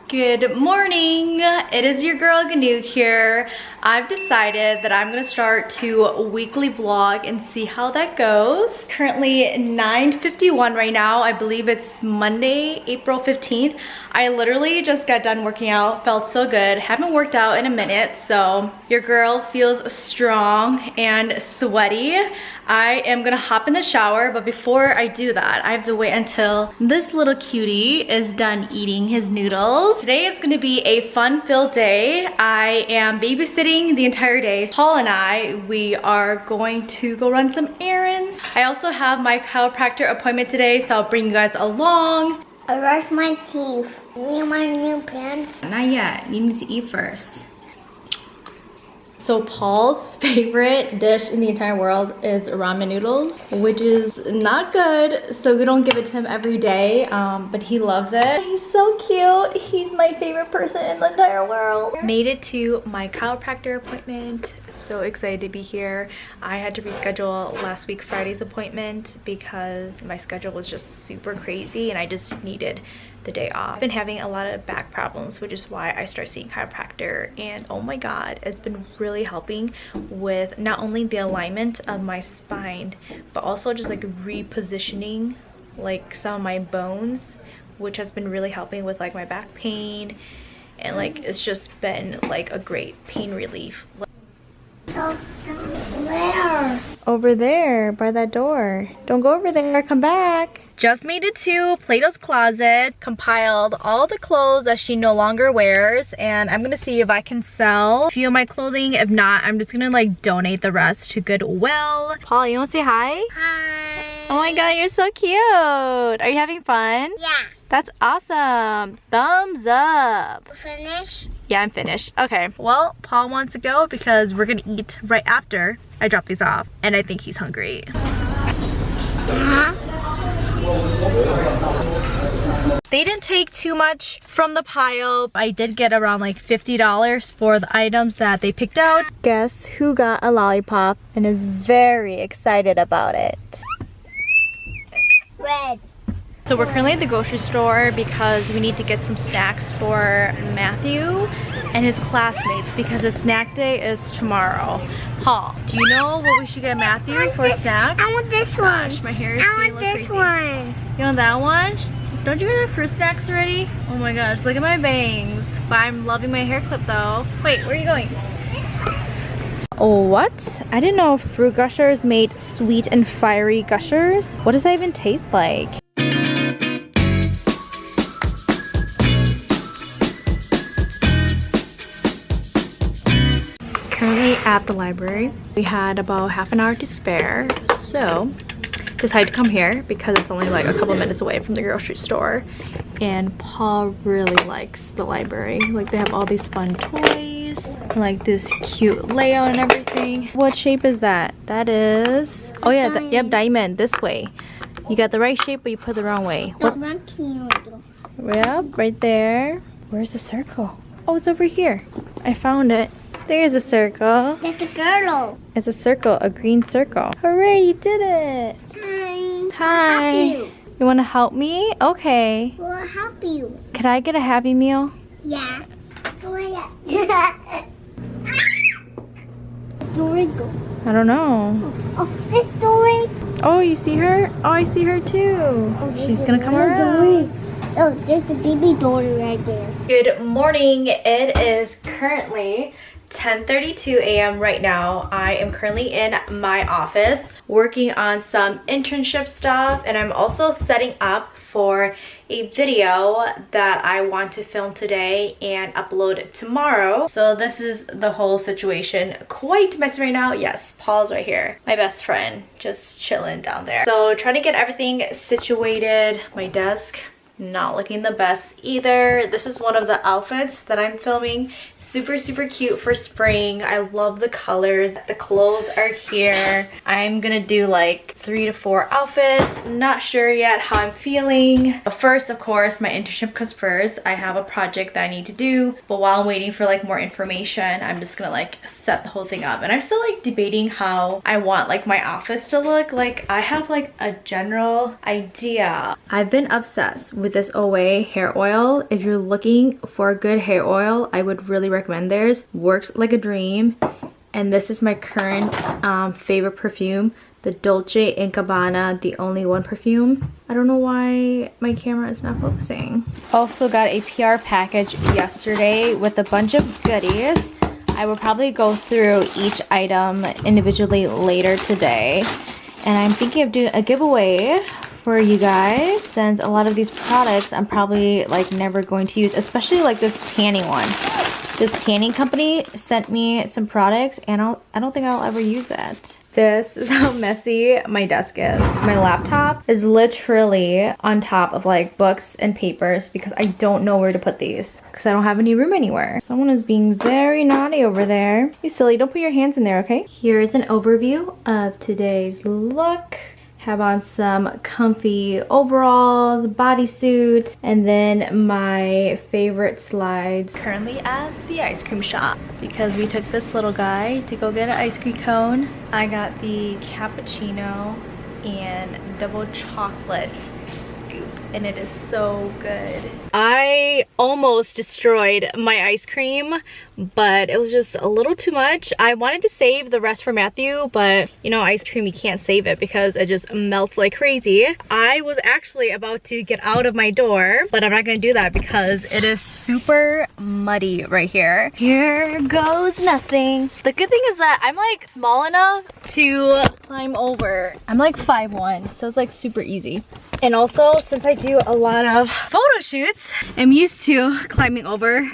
Good morning. It is your girl Gaonou here. I've decided that I'm gonna start to weekly vlog and see how that goes. Currently 9:51 right now. I believe it's Monday, April 15th. I literally just got done working out, felt so good. Haven't worked out in a minute, so your girl feels strong and sweaty. I am gonna hop in the shower, but before I do that, I have to wait until this little cutie is done eating his noodles. Today is gonna be a fun-filled day. I am babysitting the entire day. Paul and we are going to go run some errands. I also have my chiropractor appointment today, so I'll bring you guys along. I brushed my teeth. Need my new pants? Not yet, you need to eat first. So Paul's favorite dish in the entire world is ramen noodles, which is not good, so we don't give it to him every day, but he loves it. He's so cute. He's my favorite person in the entire world. Made it to my chiropractor appointment. So excited to be here. I had to reschedule last week Friday's appointment because my schedule was just super crazy and I just needed the day off. I've been having a lot of back problems, which is why I started seeing chiropractor, and oh my god, it's been really helping with not only the alignment of my spine but also just like repositioning like some of my bones, which has been really helping with like my back pain, and like it's just been like a great pain relief. Where? Over there by that door. Don't go over there, come back. Just made it to Plato's closet, compiled all the clothes that she no longer wears, and I'm gonna see if I can sell a few of my clothing. If not, I'm just gonna like donate the rest to Goodwill. Paul, you wanna say hi? Hi. Oh my god, you're so cute. Are you having fun? Yeah. That's awesome. Thumbs up. Finish? Yeah, I'm finished. Okay, well, Paul wants to go because we're gonna eat right after I drop these off, and I think he's hungry. They didn't take too much from the pile. I did get around like $50 for the items that they picked out. Guess who got a lollipop and is very excited about it? Red. So we're currently at the grocery store because we need to get some snacks for Matthew and his classmates because his snack day is tomorrow. Paul, do you know what we should get Matthew for a snack? I want this Gosh, one. my hair is I getting want a little this crazy. one. You want that one? Don't you get the fruit snacks already? Oh my gosh, look at my bangs. But I'm loving my hair clip though. Wait, where are you going? Oh, what? I didn't know Fruit Gushers made sweet and fiery gushers. What does that even taste like? Currently at the library. We had about half an hour to spare, so decided to come here because it's only like a couple minutes away from the grocery store, and Paul really likes the library. Like, they have all these fun toys, like this cute layout and everything. What shape is that? That is, oh yeah, yep, diamond. This way. You got the right shape, but you put it the wrong way. What? Yep, right there. Where's the circle? Oh, it's over here. I found it. There's a circle. That's a girl. It's a circle, a green circle. Hooray, you did it. Hi. Hi. I'll help you. You want to help me? Okay. We'll help you. Could I get a Happy Meal? Yeah. Oh my god. Story go. I don't know. Oh, this story. Oh, you see her? Oh, I see her too. Oh, She's gonna come around. Oh, there's the baby daughter right there. Good morning. It is currently 10:32 a.m. right now. I am currently in my office working on some internship stuff, and I'm also setting up for a video that I want to film today and upload tomorrow. So this is the whole situation. Quite messy right now. Yes, Paul's right here, my best friend, just chilling down there. So trying to get everything situated. My desk not looking the best either. This is one of the outfits that I'm filming. super cute for spring. I love the colors. The clothes are here. I'm gonna do like 3 to 4 outfits. Not sure yet how I'm feeling. But first, of course, my internship comes first. I have a project that I need to do, but while I'm waiting for like more information, I'm just gonna like set the whole thing up. And I'm still like debating how I want like my office to look. Like I have like a general idea. I've been obsessed with this Away hair oil. If you're looking for a good hair oil, I would really recommend theirs. Works like a dream. And this is my current favorite perfume, the Dolce & Gabbana The Only One perfume. I don't know why my camera is not focusing. Also got a PR package yesterday with a bunch of goodies. I will probably go through each item individually later today. And I'm thinking of doing a giveaway for you guys, since a lot of these products I'm probably like never going to use, especially like this tanning one. This tanning company sent me some products and I don't think I'll ever use it. This is how messy my desk is. My laptop is literally on top of like books and papers because I don't know where to put these because I don't have any room anywhere. Someone is being very naughty over there. You silly, don't put your hands in there, okay? Here's an overview of today's look. Have on some comfy overalls, bodysuit, and then my favorite slides. Currently at the ice cream shop because we took this little guy to go get an ice cream cone. I got the cappuccino and double chocolate scoop and it is so good. I almost destroyed my ice cream, but it was just a little too much. I wanted to save the rest for Matthew, but you know, ice cream, you can't save it because it just melts like crazy. I was actually about to get out of my door, but I'm not gonna do that because it is super muddy right here. Here goes nothing. The good thing is that I'm like small enough to climb over. I'm like 5'1", so it's like super easy. And also, since I do a lot of photo shoots, I'm used to climbing over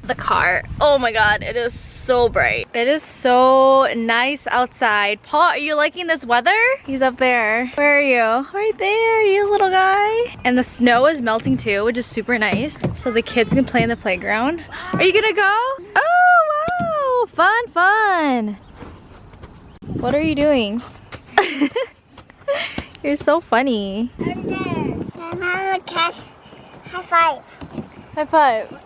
the car. Oh my god, it is so bright. It is so nice outside. Paul, are you liking this weather? He's up there. Where are you? Right there, you little guy. And the snow is melting too, which is super nice. So the kids can play in the playground. Are you gonna go? Oh, wow, fun. What are you doing? You're so funny. I'm there. I'm on the cat. High five. High five.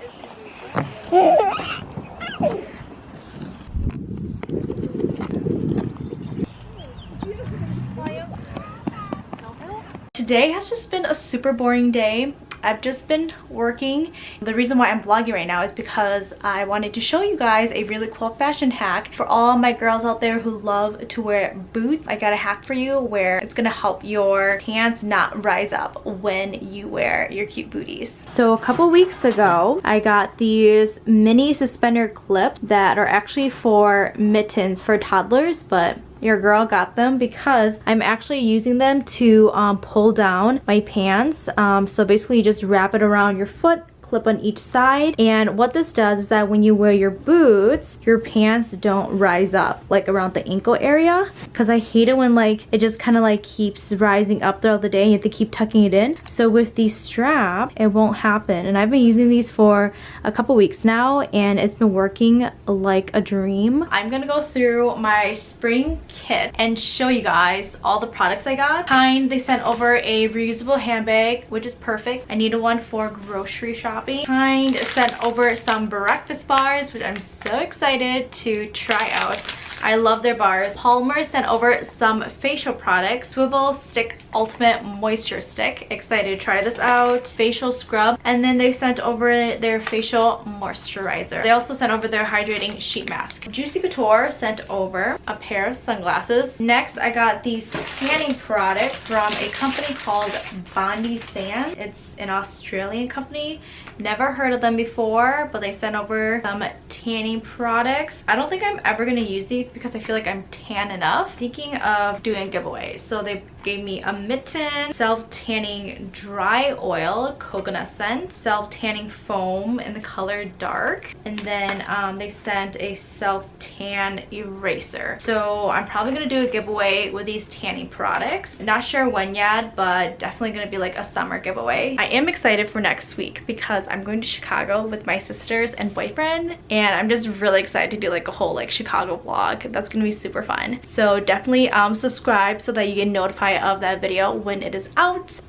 Today has just been a super boring day. I've just been working. The reason why I'm vlogging right now is because I wanted to show you guys a really cool fashion hack for all my girls out there who love to wear boots. I got a hack for you where it's gonna help your pants not rise up when you wear your cute booties. So a couple weeks ago, I got these mini suspender clips that are actually for mittens for toddlers, but your girl got them because I'm actually using them to pull down my pants. So basically you just wrap it around your foot, clip on each side, and what this does is that when you wear your boots, your pants don't rise up like around the ankle area, because I hate it when like it just kind of like keeps rising up throughout the day and you have to keep tucking it in. So with these straps, it won't happen, and I've been using these for a couple weeks now and it's been working like a dream. I'm gonna go through my spring kit and show you guys all the products I got. They sent over a reusable handbag, which is perfect. I needed one for grocery shopping. Sent over some breakfast bars, which I'm so excited to try out. I love their bars. Palmer sent over some facial products. Swivel Stick Ultimate Moisture Stick. Excited to try this out. Facial scrub. And then they sent over their facial moisturizer. They also sent over their hydrating sheet mask. Juicy Couture sent over a pair of sunglasses. Next, I got these tanning products from a company called Bondi Sands. It's an Australian company. Never heard of them before, but they sent over some tanning products. I don't think I'm ever gonna use these because I feel like I'm tan enough. Thinking of doing giveaways. So they gave me a mitten, self-tanning dry oil, coconut scent, self-tanning foam in the color dark, and then they sent a self-tan eraser. So I'm probably gonna do a giveaway with these tanning products. Not sure when yet, but definitely gonna be like a summer giveaway. I am excited for next week because I'm going to Chicago with my sisters and boyfriend, and and I'm just really excited to do like a whole like Chicago vlog. That's gonna be super fun. So definitely subscribe so that you get notified of that video when it is out.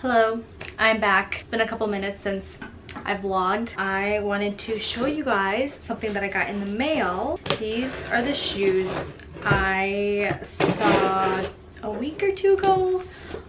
Hello, I'm back. It's been a couple minutes since I vlogged. I wanted to show you guys something that I got in the mail. These are the shoes I saw a week or two ago.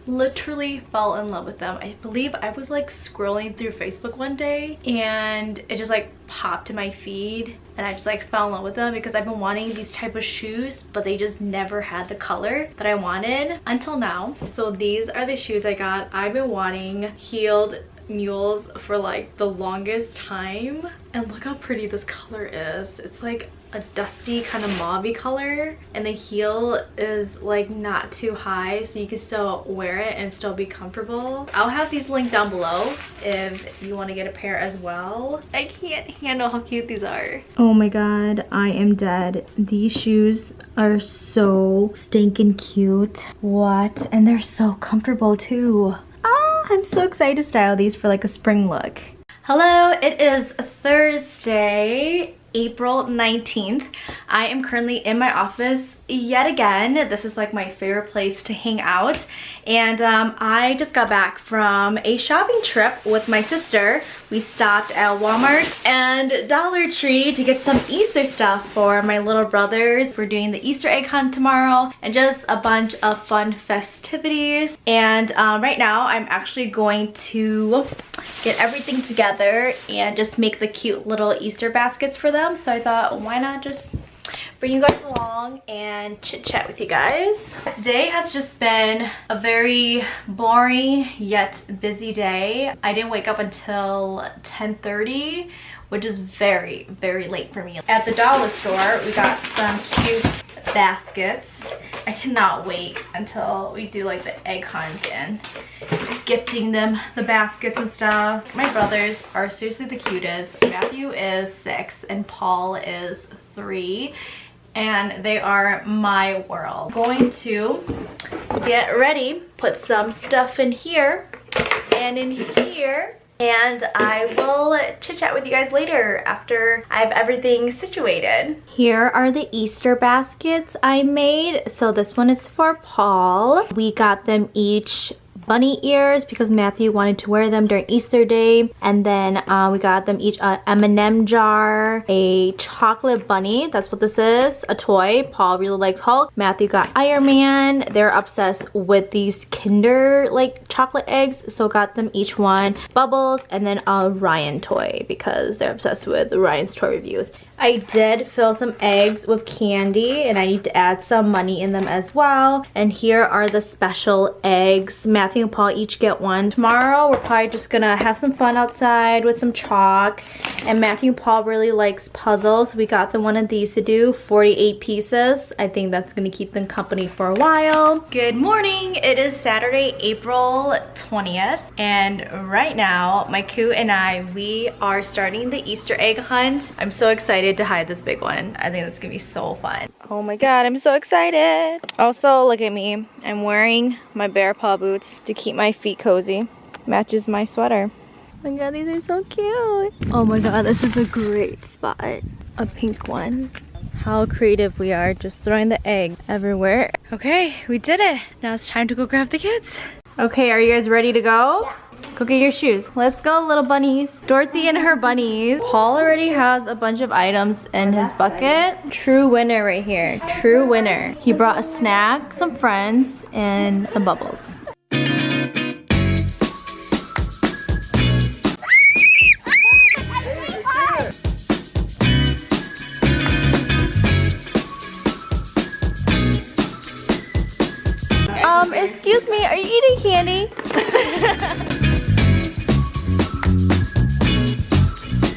Literally fell in love with them. I believe I was like scrolling through Facebook one day and it just like popped to my feed and I just like fell in love with them because I've been wanting these type of shoes, but they just never had the color that I wanted until now. So these are the shoes I got. I've been wanting heeled mules for like the longest time, and look how pretty this color is. It's like a dusty kind of mauve-y color, and the heel is like not too high so you can still wear it and still be comfortable. I'll have these linked down below if you want to get a pair as well. I can't handle how cute these are. Oh my god, I am dead. These shoes are so stinking cute. What? And they're so comfortable too. I'm so excited to style these for like a spring look. Hello, it is Thursday, April 19th. I am currently in my office yet again. This is like my favorite place to hang out, and I just got back from a shopping trip with my sister. We stopped at Walmart and Dollar Tree to get some Easter stuff for my little brothers. We're doing the Easter egg hunt tomorrow and just a bunch of fun festivities. And right now I'm actually going to get everything together and just make the cute little Easter baskets for them. So I thought, why not just bring you guys along and chit chat with you guys. Today has just been a very boring yet busy day. I didn't wake up until 10:30, which is very, very late for me. At the dollar store, we got some cute baskets. I cannot wait until we do like the egg hunt and gifting them the baskets and stuff. My brothers are seriously the cutest. Matthew is 6 and Paul is 3. And they are my world. Going to get ready, put some stuff in here and in here, and I will chit chat with you guys later after I have everything situated. Here are the Easter baskets I made. So this one is for Paul. We got them each bunny ears because Matthew wanted to wear them during Easter day, and then we got them each a M&M jar, a chocolate bunny, that's what this is, a toy. Paul really likes Hulk. Matthew got Iron Man. They're obsessed with these Kinder like chocolate eggs, so got them each one. Bubbles, and then a Ryan toy because they're obsessed with Ryan's toy reviews. I did fill some eggs with candy and I need to add some money in them as well. And here are the special eggs. Matthew and Paul each get one. Tomorrow we're probably just gonna have some fun outside with some chalk. And Matthew and Paul really likes puzzles. We got them one of these to do, 48 pieces. I think that's gonna keep them company for a while. Good morning. It is Saturday, April 20th. And right now, my Koo and I, we are starting the Easter egg hunt. I'm so excited to hide this big one. I think that's gonna be so fun. Oh my god, I'm so excited. Also, look at me. I'm wearing my bear paw boots to keep my feet cozy. Matches my sweater. Oh my god, these are so cute. Oh my god, this is a great spot. A pink one. How creative we are, just throwing the egg everywhere. Okay, we did it. Now it's time to go grab the kids. Okay, are you guys ready to go? Yeah. Go get your shoes. Let's go, little bunnies. Dorothy and her bunnies. Paul already has a bunch of items in his bucket. True winner right here. True winner. He brought a snack, some friends, and some bubbles. Excuse me, are you eating candy?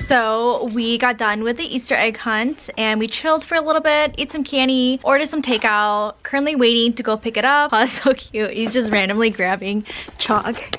So we got done with the Easter egg hunt and we chilled for a little bit, ate some candy, ordered some takeout, currently waiting to go pick it up. Oh, so cute. He's just randomly grabbing chalk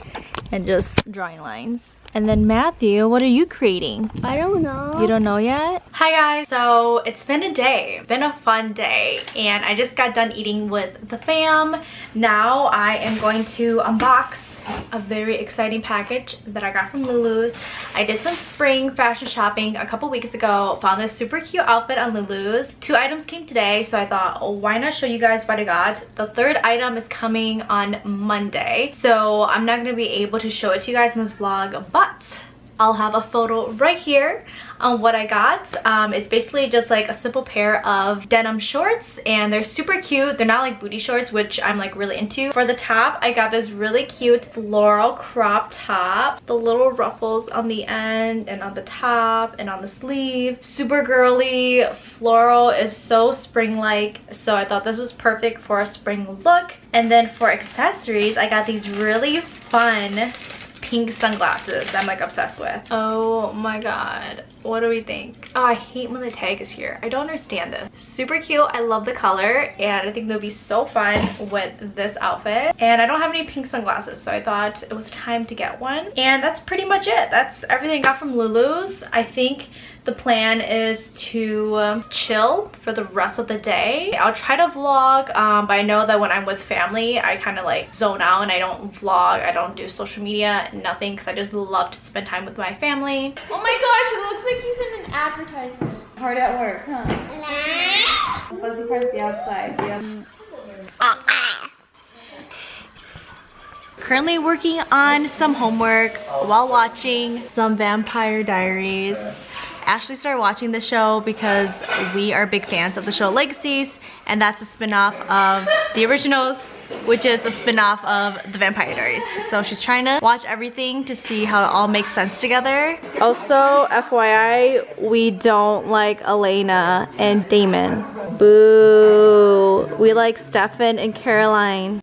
and just drawing lines. And then Matthew, what are you creating? I don't know. You don't know yet? Hi guys, so it's been a day. It's been a fun day and I just got done eating with the fam. Now I am going to unbox a very exciting package that I got from Lulu's. I did some spring fashion shopping a couple weeks ago, found this super cute outfit on Lulu's. 2 items came today, so I thought, oh, why not show you guys what I got. The 3rd item is coming on Monday, so I'm not gonna be able to show it to you guys in this vlog, but I'll have a photo right here on what I got. It's basically just like a simple pair of denim shorts, and they're super cute. They're not like booty shorts, which I'm like really into. For the top, I got this really cute floral crop top. The little ruffles on the end and on the top and on the sleeve. Super girly. Floral is so spring-like, so I thought this was perfect for a spring look. And then for accessories, I got these really fun pink sunglasses I'm like obsessed with. Oh my god, what do we think? Oh, I hate when the tag is here. I don't understand this. Super cute. I love the color, and I think they'll be so fun with this outfit. And I don't have any pink sunglasses, so I thought it was time to get one. And that's pretty much it. That's everything I got from Lulu's. I think the plan is to chill for the rest of the day. I'll try to vlog, but I know that when I'm with family, I kind of like zone out and I don't vlog. I don't do social media, nothing, because I just love to spend time with my family. Oh my gosh, it looks like he's in an advertisement. Hard at work, huh? Fuzzy part's the outside. Yeah. Currently working on some homework while watching some Vampire Diaries. Ashley started watching the show because we are big fans of the show Legacies, and that's a spin-off of the originals, which is a spin-off of the Vampire Diaries. So she's trying to watch everything to see how it all makes sense together. Also, FYI, we don't like Elena and Damon. Boo! We like Stefan and Caroline.